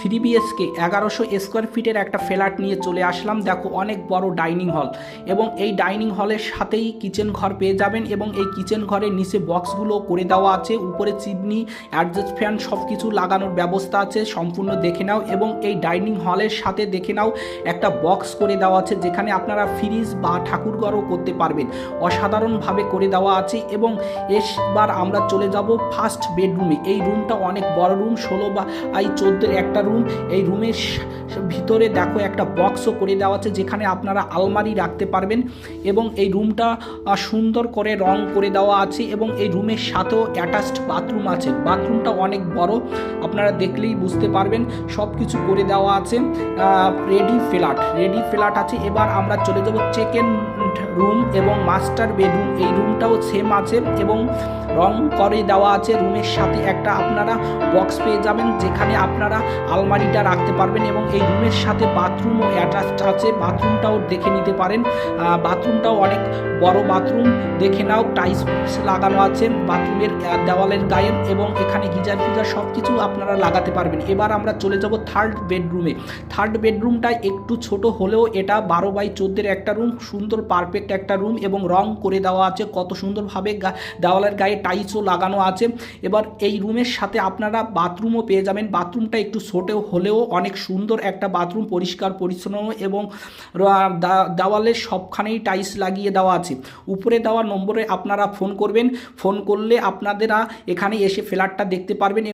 3 BSK 1100 square ফিটের একটা flat নিয়ে চলে আসলাম। দেখো অনেক বড় ডাইনিং হল এবং এই ডাইনিং হলের সাথেই কিচেন ঘর পেয়ে যাবেন এবং এই কিচেন ঘরের নিচে বক্সগুলো করে দেওয়া আছে, উপরে চিমনি, অ্যাডজাস্ট ফ্যান সব কিছু লাগানোর ব্যবস্থা আছে, সম্পূর্ণ দেখে নাও। এবং এই ডাইনিং হলের সাথে দেখে নাও একটা বক্স করে দেওয়া আছে যেখানে আপনারা ফ্রিজ বা ঠাকুরঘরও করতে পারবেন, অসাধারণভাবে করে দেওয়া আছে। এবং এবার আমরা চলে যাব ফার্স্ট বেডরুমে। এই রুমটা অনেক বড় রুম, 16x14 একটা রুম। এই রুমের ভিতরে দেখো একটা বক্সও করে দেওয়া আছে যেখানে আপনারা আলমারি রাখতে পারবেন এবং এই রুমটা সুন্দর করে রং করে দেওয়া আছে এবং এই রুমের সাথেও অ্যাটাচড বাথরুম আছে। বাথরুমটা অনেক বড়, আপনারা দেখলেই বুঝতে পারবেন। সব কিছু করে দেওয়া আছে, রেডি ফ্ল্যাট আছে। এবার আমরা চলে যাব সেকেন্ড রুম এবং মাস্টার বেডরুম। এই রুমটাও সেম আছে এবং রং করে দেওয়া আছে। রুমের সাথে একটা আপনারা বক্স পেয়ে যাবেন যেখানে আপনারা আলমারিটা রাখতে পারবেন এবং এই রুমের সাথে বাথরুমও অ্যাটাচড আছে, বাথরুমটাও দেখে নিতে পারেন। বাথরুমটাও অনেক বড় বাথরুম, দেখে নাও। টাইলস লাগানো আছে বাথরুমের দেওয়ালের গায়ে এবং এখানে গিজার ফিজার সব কিছু আপনারা লাগাতে পারবেন। এবার আমরা চলে যাব থার্ড বেডরুমে। থার্ড বেডরুমটা একটু ছোট হলেও এটা 12x14 একটা রুম, সুন্দর পারফেক্ট একটা রুম এবং রং করে দেওয়া আছে কত সুন্দরভাবে, দেওয়ালের গায়ে টাইলসও লাগানো আছে। এবার এই রুমের সাথে আপনারা বাথরুমও পেয়ে যাবেন। বাথরুমটা একটু ছোট হলেও অনেক সুন্দর একটা বাথরুম, পরিষ্কার পরিচ্ছন্ন এবং দেওয়ালের সবখানেই টাইলস লাগিয়ে দেওয়া আছে। উপরে দেওয়া নম্বরে আপনারা ফোন করবেন, ফোন করলে আপনারা এখানে এসে ফ্ল্যাটটা দেখতে পারবেন।